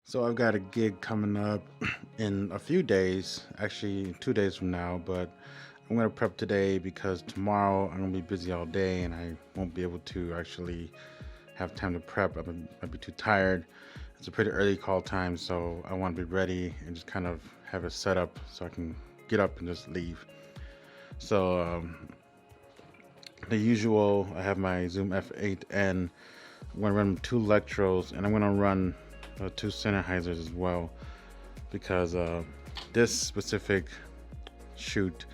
So I've got a gig coming up in a few days, actually 2 days from now, but I'm gonna prep today because tomorrow I'm gonna be busy all day and I won't be able to actually have time to prep. I'll be too tired. It's a pretty early call time, so I want to be ready and just kind of have it set up so I can get up and just leave. So the usual, I have my Zoom F8N. I'm gonna run two Electros and I'm gonna run two Sennheisers as well because this specific shoot,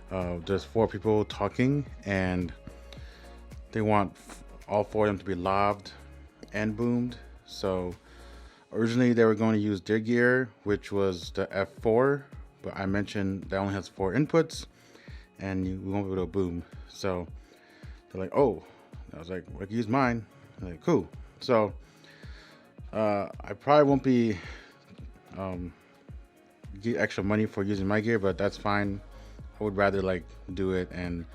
there's four people talking and they want all four of them to be laved and boomed. So originally they were going to use their gear, which was the F4, but I mentioned that only has four inputs and we won't be able to boom. So they're like, oh, I was like, I can use mine. I'm like, cool. So I probably won't be get extra money for using my gear, but that's fine. I would rather like do it and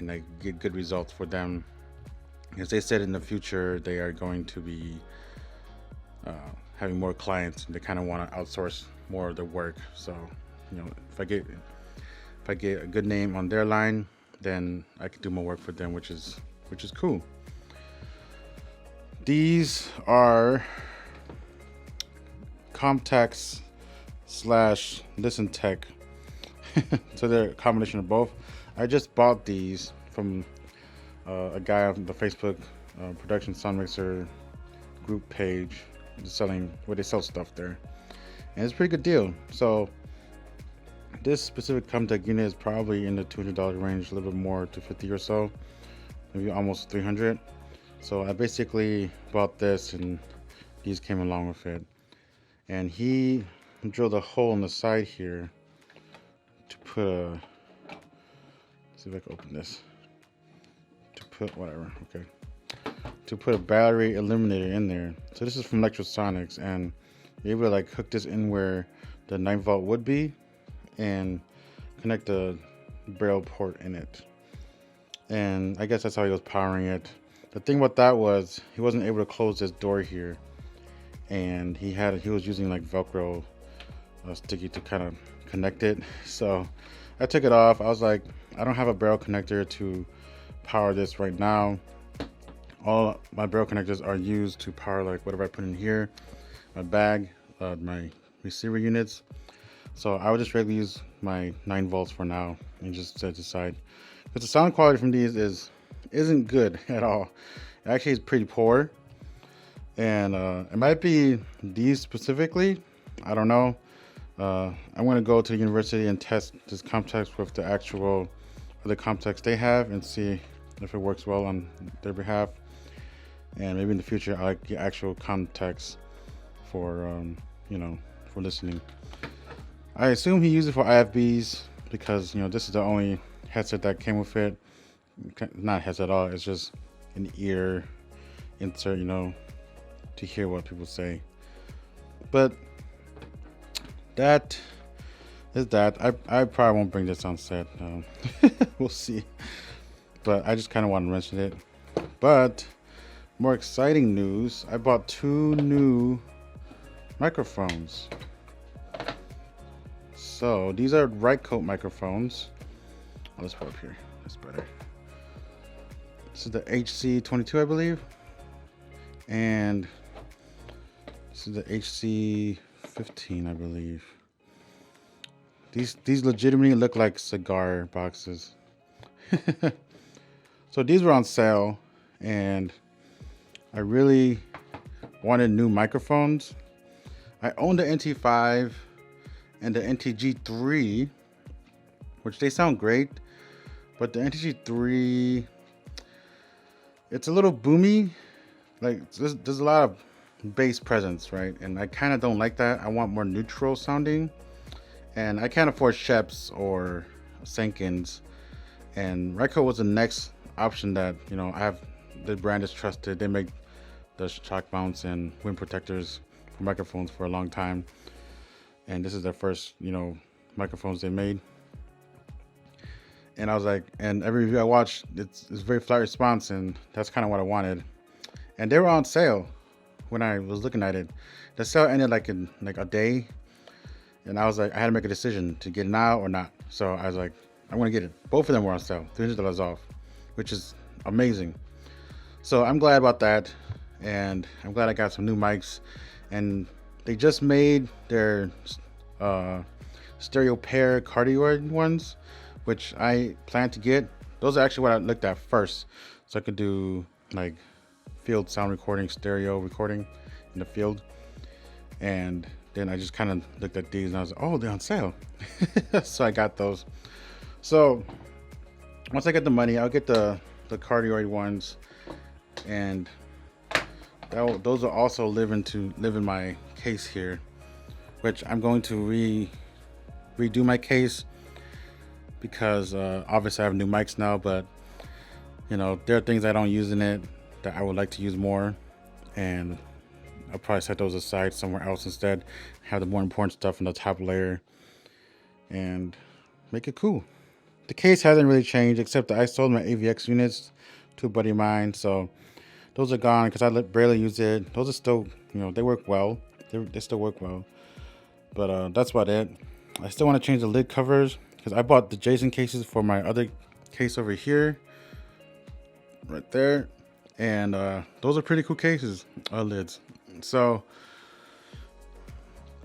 like get good results for them, because they said in the future they are going to be having more clients and they kind of want to outsource more of their work. So if I get a good name on their line, then I can do more work for them, which is cool. These are Comteks / Listen Tech. So they're a combination of both. I just bought these from a guy on the Facebook production sound mixer group page, selling where they sell stuff there, and it's a pretty good deal. So this specific Comtek unit is probably in the $200 range, a little bit more, to 50 or so, maybe almost 300. So I basically bought this and these came along with it. And he drilled a hole in the side here to put a, let's see if I can open this, to put whatever, okay, to put a battery eliminator in there. So this is from Electrosonics, and you're able to like hook this in where the 9-volt would be and connect the barrel port in it. And I guess that's how he was powering it. The thing about that was he wasn't able to close this door here, and he was using like Velcro sticky to kind of connect it. So I took it off. I was like, I don't have a barrel connector to power this right now. All my barrel connectors are used to power like whatever I put in here, my bag, my receiver units. So I would just regularly use my 9 volts for now and just set aside, because the sound quality from these isn't good at all. It actually is pretty poor, and it might be these specifically, I don't know. I'm going to go to the university and test this Comteks with the actual other Comteks they have and see if it works well on their behalf. And maybe in the future I'll get actual Comteks for for listening. I assume he used it for IFBs because this is the only headset that came with it. Not headset at all, it's just an ear insert, to hear what people say. But that is that. I probably won't bring this on set. We'll see. But I just kind of want to mention it. But more exciting news, I bought 2 new microphones. So these are right coat microphones. Let's put up here. That's better. This is the HC22, I believe, and this is the HC15, I believe. These legitimately look like cigar boxes. So these were on sale, and I really wanted new microphones. I own the NT5 and the NTG3, which they sound great, but the NTG3, it's a little boomy. Like there's a lot of bass presence, right? And I kind of don't like that. I want more neutral sounding, and I can't afford Sheps or Sankins. And Ryco was the next option that I have. The brand is trusted. They make the shock mounts and wind protectors for microphones for a long time, and this is their first microphones they made. And I was like, and every review I watched, it's very flat response, and that's kind of what I wanted. And they were on sale. when I was looking at it, the sale ended like in like a day, and I was like, I had to make a decision to get it now or not. So I was like, I'm gonna get it. Both of them were on sale, $300 off, which is amazing. So I'm glad about that, and I'm glad I got some new mics. And they just made their stereo pair cardioid ones, which I plan to get. Those are actually what I looked at first, so I could do like field sound recording, stereo recording in the field. And then I just kind of looked at these and I was like, oh, they're on sale. So I got those. So once I get the money, I'll get the cardioid ones, and those will also live in my case here, which I'm going to redo my case, because obviously I have new mics now, but you know, there are things I don't use in it that I would like to use more, and I'll probably set those aside somewhere else instead, have the more important stuff in the top layer, and make it cool. The case hasn't really changed, except that I sold my AVX units to a buddy of mine, so those are gone because I barely use it. Those are still, you know, they work well. They still work well, but that's about it. I still want to change the lid covers, because I bought the Jason cases for my other case over here, right there, and those are pretty cool cases, lids. So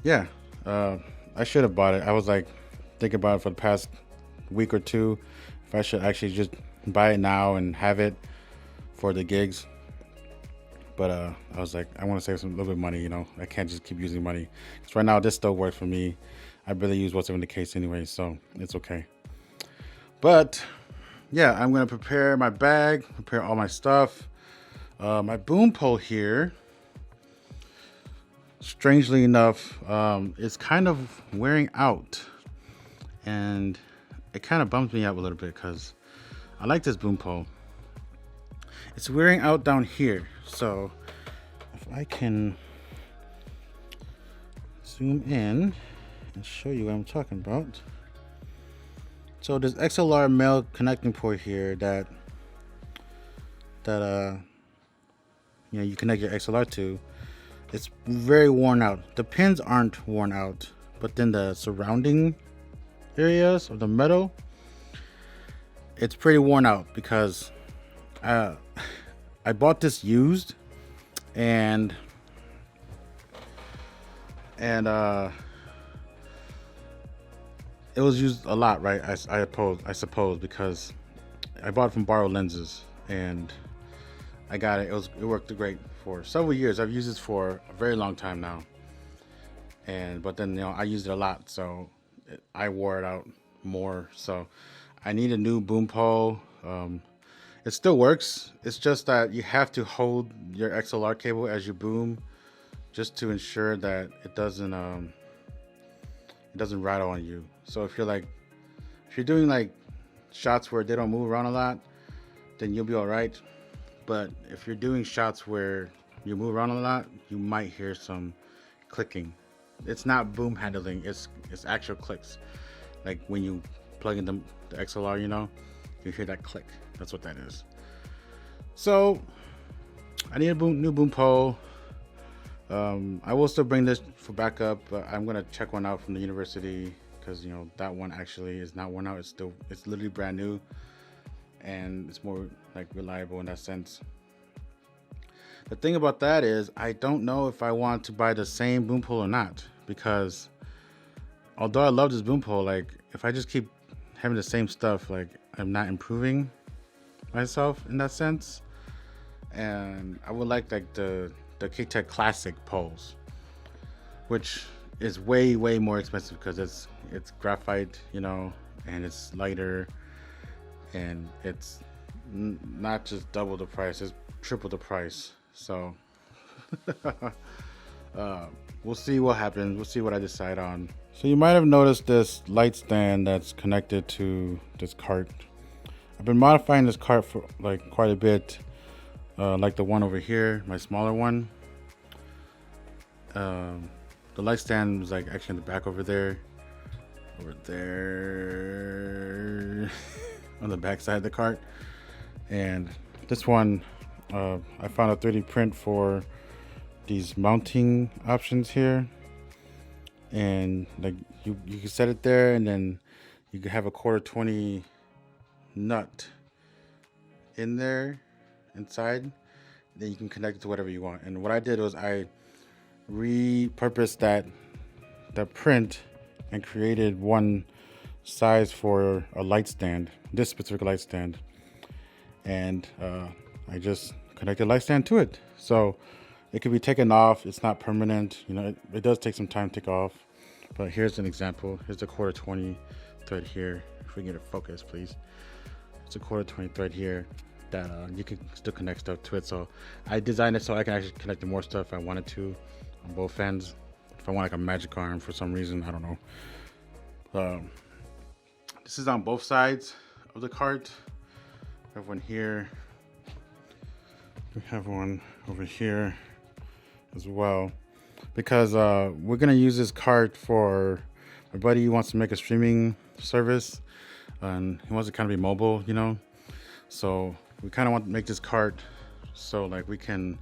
yeah, I should have bought it. I was like thinking about it for the past week or two, if I should actually just buy it now and have it for the gigs. But I was like, I want to save some little bit of money, you know. I can't just keep using money, because right now this still works for me. I barely use what's in the case anyway, so it's okay. But yeah, I'm gonna prepare my bag, prepare all my stuff. My boom pole here, strangely enough, is kind of wearing out, and it kind of bums me out a little bit, because I like this boom pole. It's wearing out down here, so if I can zoom in and show you what I'm talking about. So this XLR male connecting port here that you know, you connect your XLR to, it's very worn out. The pins aren't worn out, but then the surrounding areas of the metal, it's pretty worn out, because I bought this used, and it was used a lot, right? I suppose, because I bought it from Borrowed Lenses, and I got it. It worked great for several years. I've used this for a very long time now, but then, you know, I used it a lot, so I wore it out more. So I need a new boom pole. It still works. It's just that you have to hold your XLR cable as you boom, just to ensure that it doesn't rattle on you. So if you're doing like shots where they don't move around a lot, then you'll be all right. But if you're doing shots where you move around a lot, you might hear some clicking. It's not boom handling, it's actual clicks. Like when you plug in the XLR, you know, you hear that click. That's what that is. So I need a new boom pole. I will still bring this for backup, but I'm gonna check one out from the university, because, you know, that one actually is not worn out. It's literally brand new, and it's more like reliable in that sense. The thing about that is, I don't know if I want to buy the same boom pole or not, because although I love this boom pole, like if I just keep having the same stuff, like I'm not improving myself in that sense. And I would like the Comteks Classic poles, which is way more expensive, because it's graphite, you know, and it's lighter, and it's not just double the price, it's triple the price. So we'll see what happens. We'll see what I decide on. So you might have noticed this light stand that's connected to this cart. I've been modifying this cart for like quite a bit, like the one over here, my smaller one. The light stand was like actually in the back over there on the back side of the cart. And this one, I found a 3D print for these mounting options here, and like you can set it there, and then you can have a 1/4-20 nut in there inside. Then you can connect it to whatever you want. And what I did was I repurposed that print and created one size for a light stand, this specific light stand, and I just connected light stand to it, so it could be taken off. It's not permanent, you know. It does take some time to take off, but here's an example. Here's the 1/4-20 thread here. If we can get it focused, please. It's a 1/4-20 thread here that you can still connect stuff to it. So I designed it so I can actually connect to more stuff if I wanted to on both ends. If I want like a magic arm for some reason, I don't know. This is on both sides of the cart. We have one here. We have one over here as well, because we're gonna use this cart for my buddy who wants to make a streaming service, and he wants to kind of be mobile, you know. So we kind of want to make this cart so like we can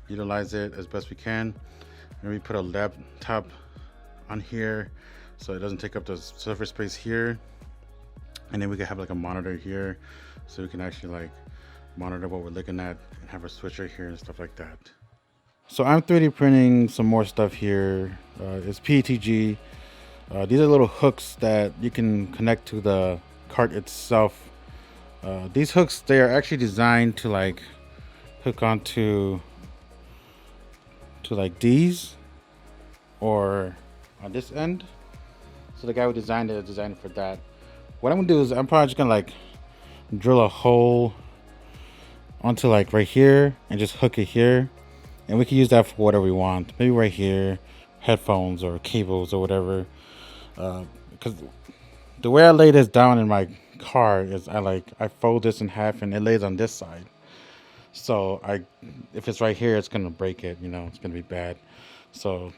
utilize it as best we can. And we put a laptop on here so it doesn't take up the surface space here, and then we can have like a monitor here so we can actually like monitor what we're looking at and have a switcher here and stuff like that. So I'm 3D printing some more stuff here. It's PETG. These are little hooks that you can connect to the cart itself. These hooks, they are actually designed to like hook onto like these or on this end. So the guy who designed it for that. What I'm gonna do is I'm probably just gonna like drill a hole onto like right here and just hook it here, and we can use that for whatever we want. Maybe right here, headphones or cables or whatever. Because the way I lay this down in my car is I fold this in half and it lays on this side. So if it's right here, it's gonna break it, you know, it's gonna be bad. So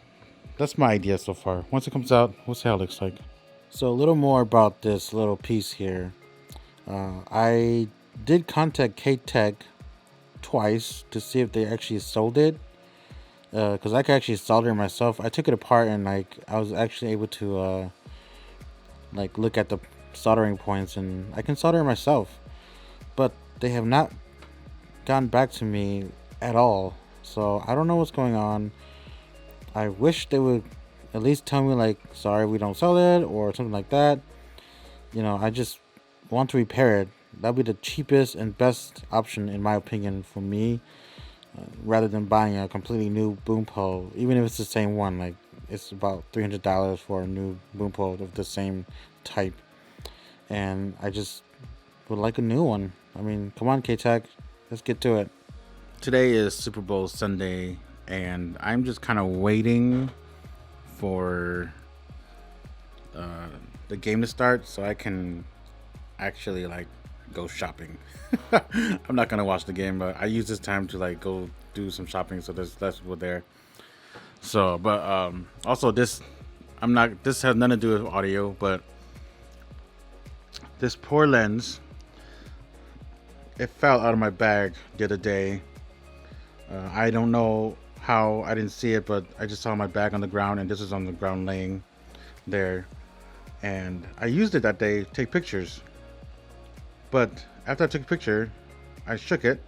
that's my idea so far. Once it comes out, we'll see how it looks like. So a little more about this little piece here. I did contact Comteks twice to see if they actually sold it, because I could actually solder it myself. I took it apart and like I was actually able to like look at the soldering points, and I can solder it myself, but they have not gotten back to me at all. So I don't know what's going on. I wish they would at least tell me like, sorry, we don't sell it, or something like that. You know, I just want to repair it. That'd be the cheapest and best option in my opinion for me, rather than buying a completely new boom pole. Even if it's the same one, like it's about $300 for a new boom pole of the same type, and I just would like a new one. I mean, come on, Comteks, let's get to it. Today is Super Bowl Sunday, and I'm just kind of waiting for the game to start so I can actually like go shopping. I'm not gonna watch the game, but I use this time to like go do some shopping, so there's less people there. So, but also this has nothing to do with audio, but this poor lens, it fell out of my bag the other day. I don't know how I didn't see it, but I just saw my bag on the ground, and this is on the ground laying there, and I used it that day to take pictures. But after I took a picture, I shook it.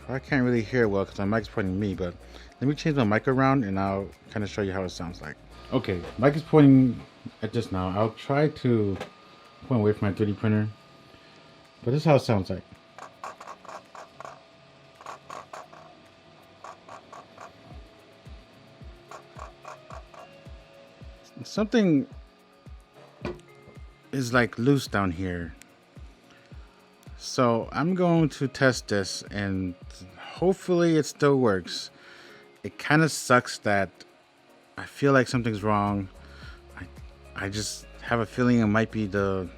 I can't really hear well because my mic's pointing at me, but let me change my mic around and I'll kind of show you how it sounds like. Okay, mic is pointing at this now. I'll try to point away from my 3D printer, but this is how it sounds like. Something is like loose down here, so I'm going to test this and hopefully it still works. It kind of sucks that I feel like something's wrong. I just have a feeling it might be the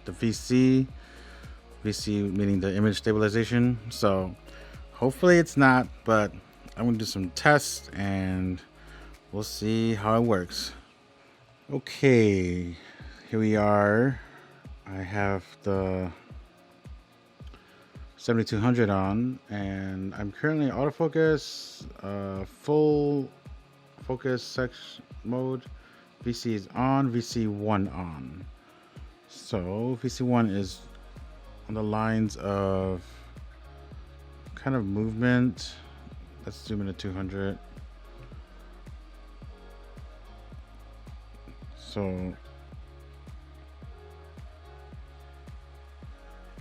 VC meaning the image stabilization. So hopefully it's not, but I'm gonna do some tests and we'll see how it works. Okay, here we are. I have the 7200 on, and I'm currently autofocus, full focus section mode. VC is on, VC1 on. So VC1 is on the lines of kind of movement. Let's zoom into 200. So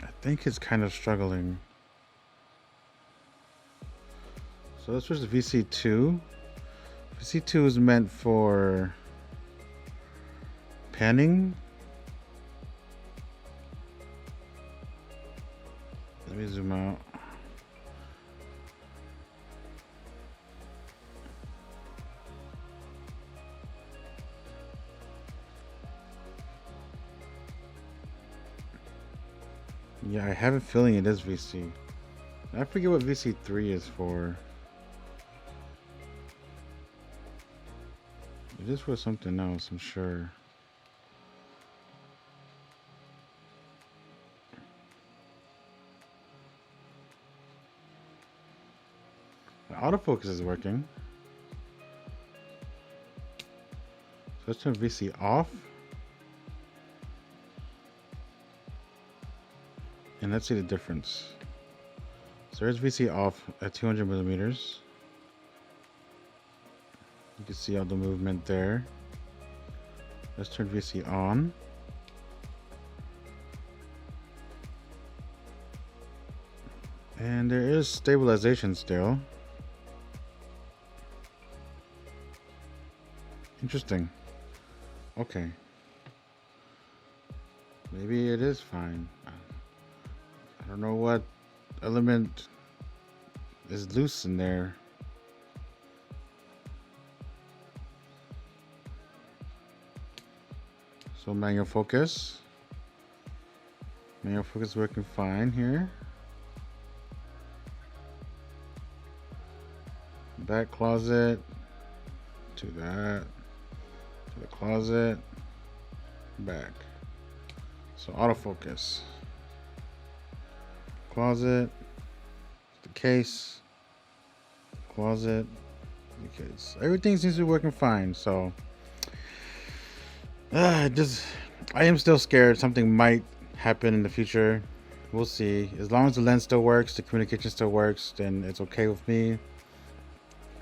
I think it's kind of struggling. So let's switch to VC2. VC2 is meant for panning. Let me zoom out. Yeah, I have a feeling it is VC. I forget what VC3 is for. It is for something else, I'm sure. The autofocus is working. So let's turn VC off. And let's see the difference. So there's VC off at 200 millimeters. You can see all the movement there. Let's turn VC on. And there is stabilization still. Interesting. Okay. Maybe it is fine. I don't know what element is loose in there. So manual focus. Manual focus working fine here. Back closet to that, to the closet, back. So autofocus. Closet, the case, closet, the case. Everything seems to be working fine. So I am still scared something might happen in the future. We'll see. As long as the lens still works, the communication still works, then it's okay with me.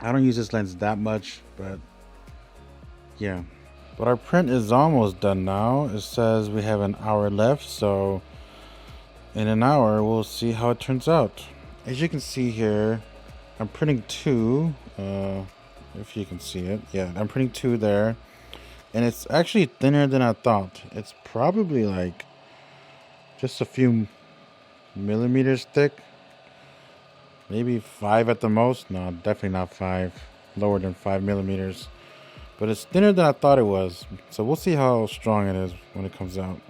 I don't use this lens that much, but yeah. But our print is almost done now. It says we have an hour left, so in an hour we'll see how it turns out. As you can see here, I'm printing two, if you can see it. Yeah, I'm printing two there, and it's actually thinner than I thought. It's probably like just a few millimeters thick, maybe 5 at the most. No, definitely not 5, lower than 5 millimeters, but it's thinner than I thought it was. So we'll see how strong it is when it comes out.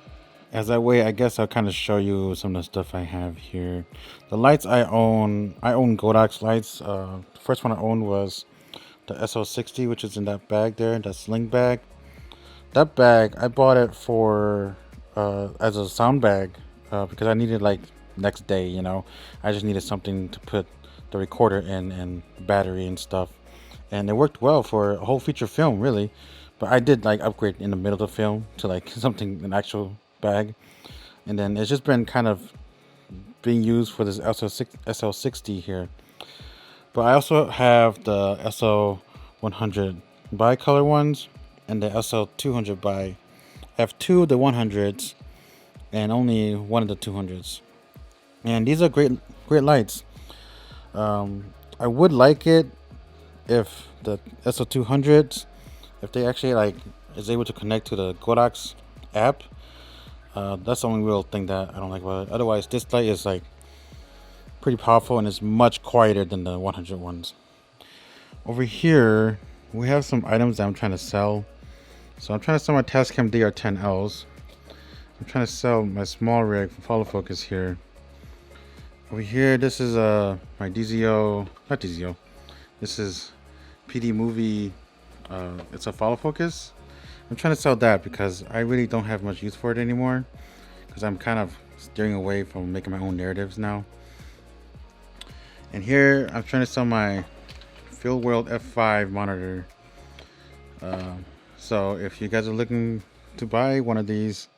As I wait, I guess I'll kind of show you some of the stuff I have here. The lights I own Godox lights. The first one I owned was the SO60, which is in that bag there, that sling bag. That bag, I bought it for as a sound bag because I needed like next day, you know. I just needed something to put the recorder in and battery and stuff. And it worked well for a whole feature film, really. But I did like upgrade in the middle of the film to like something, an actual bag. And then it's just been kind of being used for this SL60 here. But I also have the SL100 bicolor ones and the SL200 bi. I have two of the 100s and only one of the 200s. And these are great lights. I would like it if the SL200s, if they actually like is able to connect to the Godox app. That's the only real thing that I don't like about it. Otherwise, this light is like pretty powerful and it's much quieter than the 100 ones. Over here, we have some items that I'm trying to sell. So I'm trying to sell my Tascam DR10Ls. I'm trying to sell my small rig for follow focus here. Over here, this is my DZO, not DZO. This is PD Movie. It's a follow focus. I'm trying to sell that because I really don't have much use for it anymore, because I'm kind of steering away from making my own narratives now. And here I'm trying to sell my Field World F5 monitor. So if you guys are looking to buy one of these,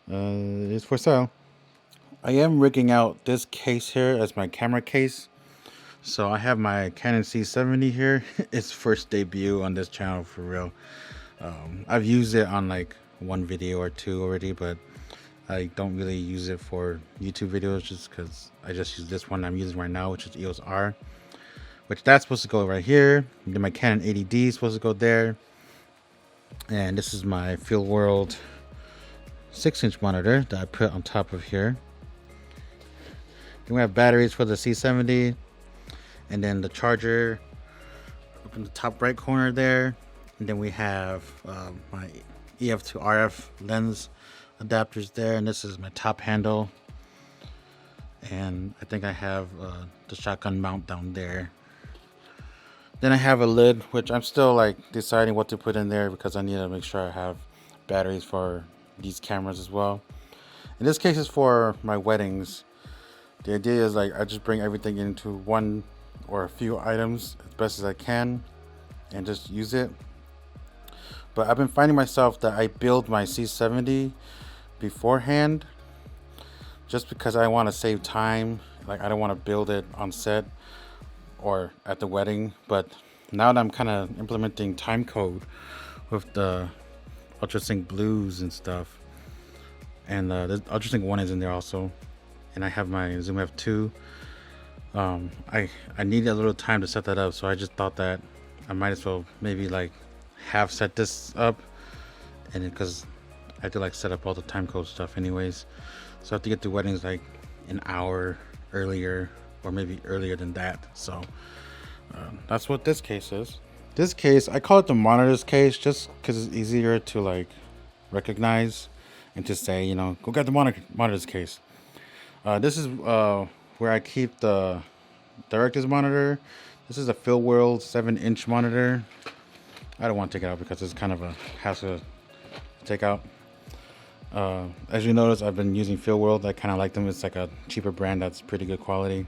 it's for sale. I am rigging out this case here as my camera case. So I have my Canon C70 here. It's first debut on this channel for real. I've used it on like one video or two already, but I don't really use it for YouTube videos just because I just use this one I'm using right now, which is EOS R, which that's supposed to go right here. And then my Canon 80D is supposed to go there. And this is my Field World 6-inch monitor that I put on top of here. Then we have batteries for the C70, and then the charger up in the top right corner there. And then we have my EF to RF lens adapters there, and this is my top handle. And I think I have the shotgun mount down there. Then I have a lid, which I'm still like deciding what to put in there because I need to make sure I have batteries for these cameras as well. In this case, it's for my weddings. The idea is like I just bring everything into one or a few items as best as I can and just use it. But I've been finding myself that I build my C70 beforehand just because I want to save time. Like I don't want to build it on set or at the wedding. But now that I'm kind of implementing time code with the UltraSync blues and stuff, and the UltraSync 1 is in there also, and I have my Zoom F2. I needed a little time to set that up, so I just thought that I might as well maybe like half set this up, and because I have to like set up all the time code stuff anyways, so I have to get to weddings like an hour earlier or maybe earlier than that. So that's what this case is. This case, I call it the monitors case just because it's easier to like recognize and to say, you know, go get the monitors case. This is where I keep the director's monitor. This is a Field World 7-inch monitor. I don't want to take it out because it's kind of a hassle to take out. As you notice, I've been using Field World. I kind of like them. It's like a cheaper brand that's pretty good quality.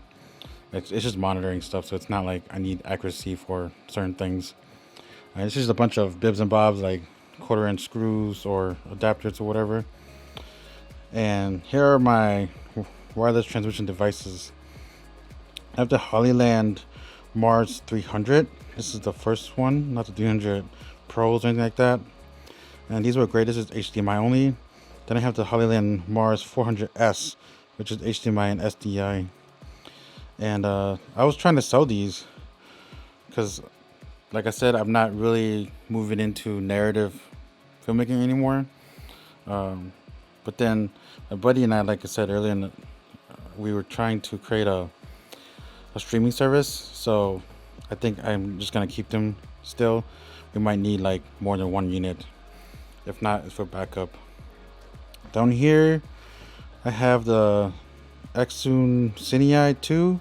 It's just monitoring stuff, so it's not like I need accuracy for certain things. It's just a bunch of bibs and bobs like 1/4-inch screws or adapters or whatever. And here are my wireless transmission devices. I have the Hollyland Mars 300. This is the first one, not the 300 Pros or anything like that. And these were great. This is HDMI only. Then I have the Hollyland Mars 400S, which is HDMI and SDI. And I was trying to sell these because, like I said, I'm not really moving into narrative filmmaking anymore. But then my buddy and I, like I said earlier, we were trying to create a streaming service. So I think I'm just going to keep them still. We might need like more than one unit. If not, it's for backup. Down here, I have the Xsun Cinei 2.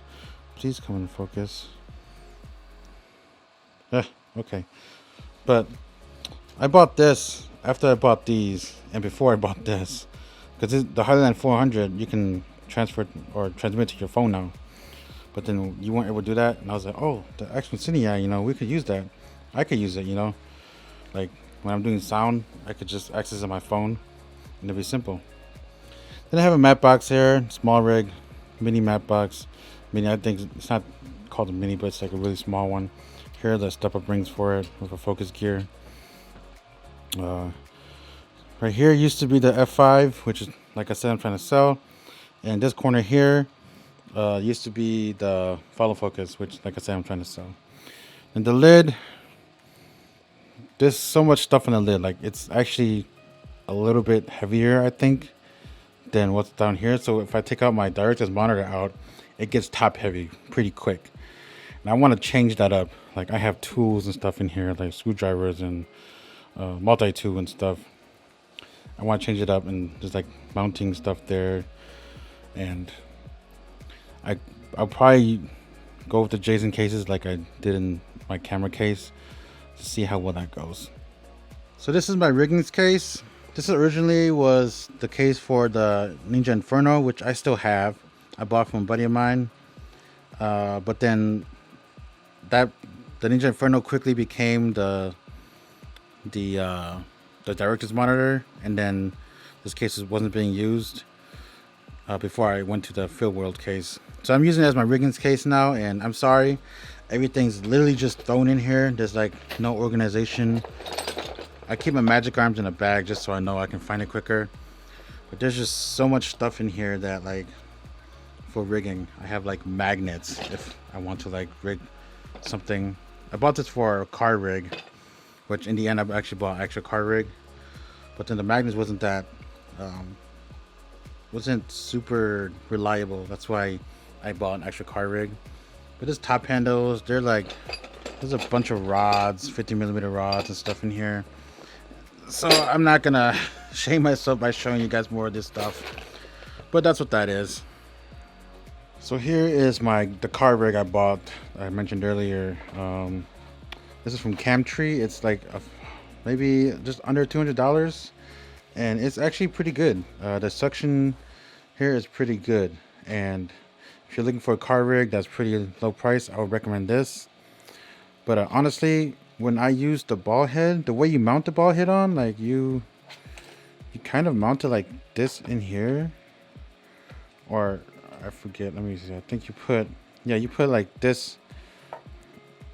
Please come in focus. Okay. But I bought this after I bought these and before I bought this. Because the Highland 400, you can transfer or transmit to your phone now. But then you weren't able to do that. And I was like, oh, the Xsun Cinei, you know, we could use that. I could use it, you know. Like when I'm doing sound, I could just access it on my phone. And it'd be simple. Then I have a matte box here, small rig, mini matte box. Mini, I think it's not called a mini, but it's like a really small one. Here are the step-up rings for it with a focus gear. Right here used to be the F5, which is, like I said, I'm trying to sell. And this corner here used to be the follow focus, which, like I said, I'm trying to sell. And the lid, there's so much stuff in the lid. Like, it's actually a little bit heavier, I think, than what's down here. So if I take out my director's monitor out, it gets top heavy pretty quick. And I want to change that up. Like, I have tools and stuff in here, like screwdrivers and multi-tool and stuff. I want to change it up, and there's like mounting stuff there. And I'll probably go with the Jason cases like I did in my camera case to see how well that goes. So this is my riggings case. This originally was the case for the Ninja Inferno, which I still have. I bought from a buddy of mine. But then the Ninja Inferno quickly became the the director's monitor, and then this case wasn't being used before I went to the Field World case. So I'm using it as my riggings case now, and I'm sorry, everything's literally just thrown in here. There's like no organization. I keep my magic arms in a bag just so I know I can find it quicker. But there's just so much stuff in here that, like, for rigging, I have like magnets if I want to like rig something. I bought this for a car rig, which in the end I actually bought an extra car rig. But then the magnets wasn't super reliable. That's why I bought an extra car rig. But this top handles, they're like, there's a bunch of rods, 50mm rods and stuff in here. So I'm not gonna shame myself by showing you guys more of this stuff, but that's what that is. So here is the car rig I bought. I mentioned earlier. This is from Camtree. It's like maybe just under $200, and it's actually pretty good. The suction here is pretty good, and if you're looking for a car rig that's pretty low price, I would recommend this. But honestly, when I use the ball head, the way you mount the ball head on, like you kind of mount it like this in here, or I forget, let me see, I think you put like this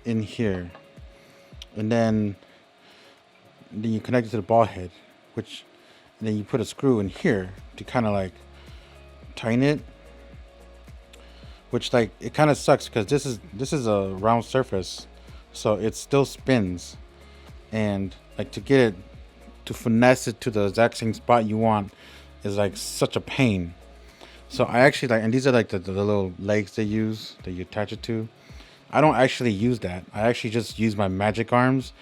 in here, and then you connect it to the ball head, and then you put a screw in here to kind of like tighten it, which, like, it kind of sucks because this is a round surface, so it still spins, and like to finesse it to the exact same spot you want is like such a pain. So I actually like, and these are like the little legs they use that you attach it to. I don't actually use that. I actually just use my magic arms,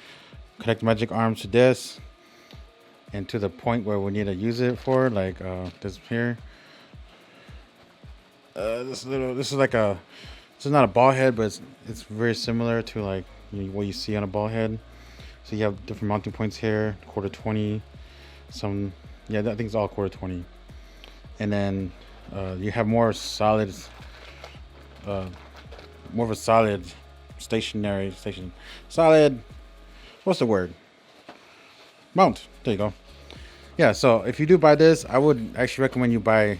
connect magic arms to this, and to the point where we need to use it for, like this here. This is not a ball head, but it's very similar to like what you see on a ball head. So you have different mounting points here, quarter 20, I think it's all quarter 20, and then you have more of a solid what's the word, mount. There you go. Yeah, so if you do buy this, I would actually recommend you buy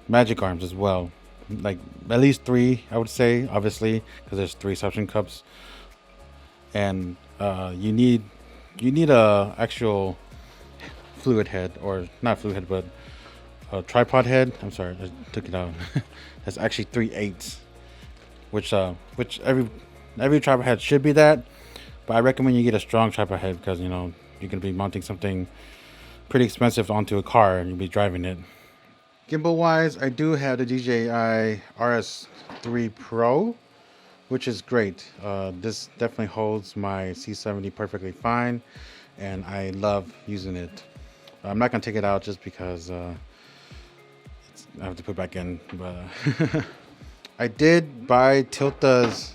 magic arms as well, like at least 3, I would say, obviously, because there's 3 suction cups, and you need a actual fluid head, or not fluid head, but a tripod head. I'm sorry, I took it out. That's actually 3/8, which every tripod head should be that, but I recommend you get a strong tripod head because you're gonna be mounting something pretty expensive onto a car and you'll be driving it. Gimbal wise, I do have the DJI RS3 Pro, which is great. This definitely holds my C70 perfectly fine, and I love using it. I'm not gonna take it out just because I have to put it back in, but I did buy Tilta's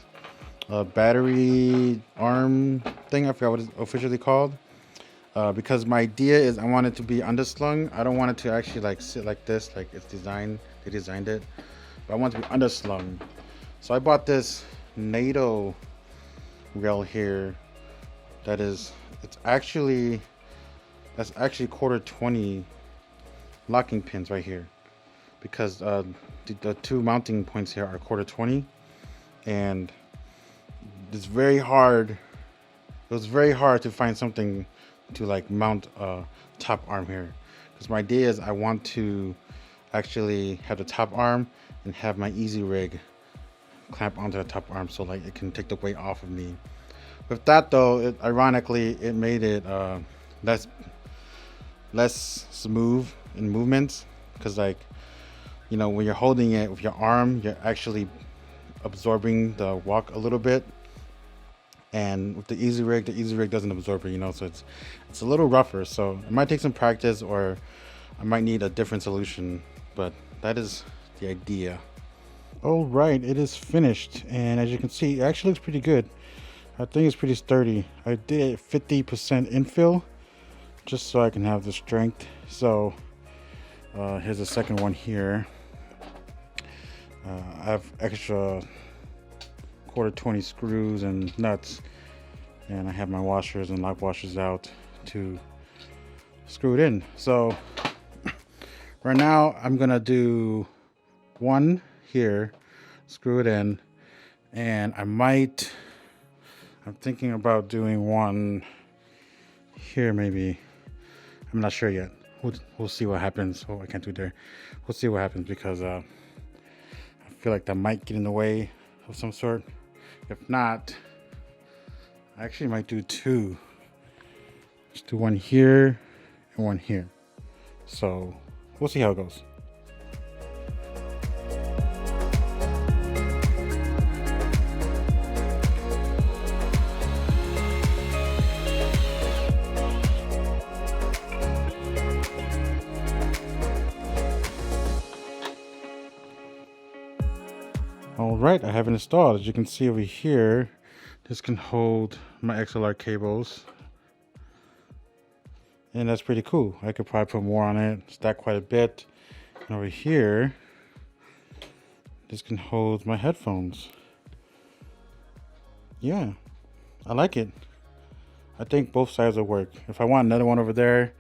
battery arm thing. I forgot what it's officially called. Because my idea is I want it to be underslung. I don't want it to actually like sit like this, like it's designed. They designed it, but I want it to be underslung. So I bought this NATO rail here. That's actually quarter 20 locking pins right here, because the 2 mounting points here are quarter 20, and it's very hard. It was very hard to find something to like mount a top arm here, because my idea is I want to actually have the top arm and have my easy rig clamp onto the top arm, so like it can take the weight off of me. With that though, ironically it made it less smooth in movements, because like when you're holding it with your arm, you're actually absorbing the walk a little bit. And with the easy rig doesn't absorb it, so it's a little rougher. So it might take some practice, or I might need a different solution, but that is the idea. All right, it is finished, and as you can see, it actually looks pretty good. I think it's pretty sturdy. I did 50% infill just so I can have the strength. So here's the second one here. I have extra quarter 20 screws and nuts, and I have my washers and lock washers out to screw it in. So right now I'm gonna do one here, screw it in, and I'm thinking about doing one here maybe. I'm not sure yet. We'll see what happens. Oh, I can't do there. We'll see what happens, because I feel like that might get in the way of some sort. If not, I actually might do two. Just do one here and one here. So we'll see how it goes. Alright, I have it installed. As you can see over here, this can hold my XLR cables, and that's pretty cool. I could probably put more on it, stack quite a bit. And over here, this can hold my headphones. Yeah, I like it. I think both sides will work. If I want another one over there,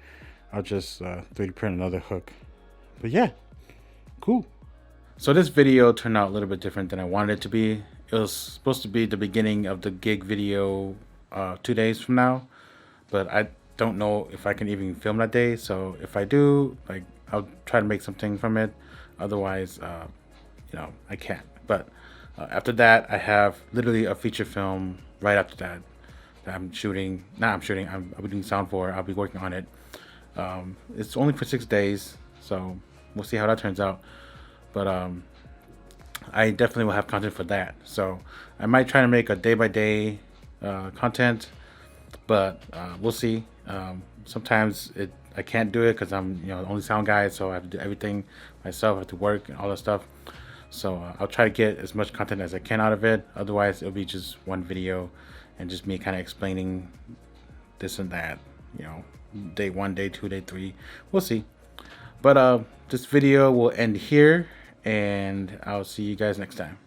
I'll just 3D print another hook. But yeah, cool. So this video turned out a little bit different than I wanted it to be. It was supposed to be the beginning of the gig video 2 days from now, but I don't know if I can even film that day. So if I do, like, I'll try to make something from it. Otherwise, I can't. But after that, I have literally a feature film right after that I'm shooting. I'll be doing sound for. I'll be working on it. It's only for 6 days, so we'll see how that turns out. But I definitely will have content for that. So I might try to make a day-by-day content, but we'll see. Sometimes I can't do it because I'm the only sound guy, so I have to do everything myself. I have to work and all that stuff. So I'll try to get as much content as I can out of it. Otherwise, it'll be just one video and just me kind of explaining this and that. Day 1, day 2, day 3. We'll see. But this video will end here, and I'll see you guys next time.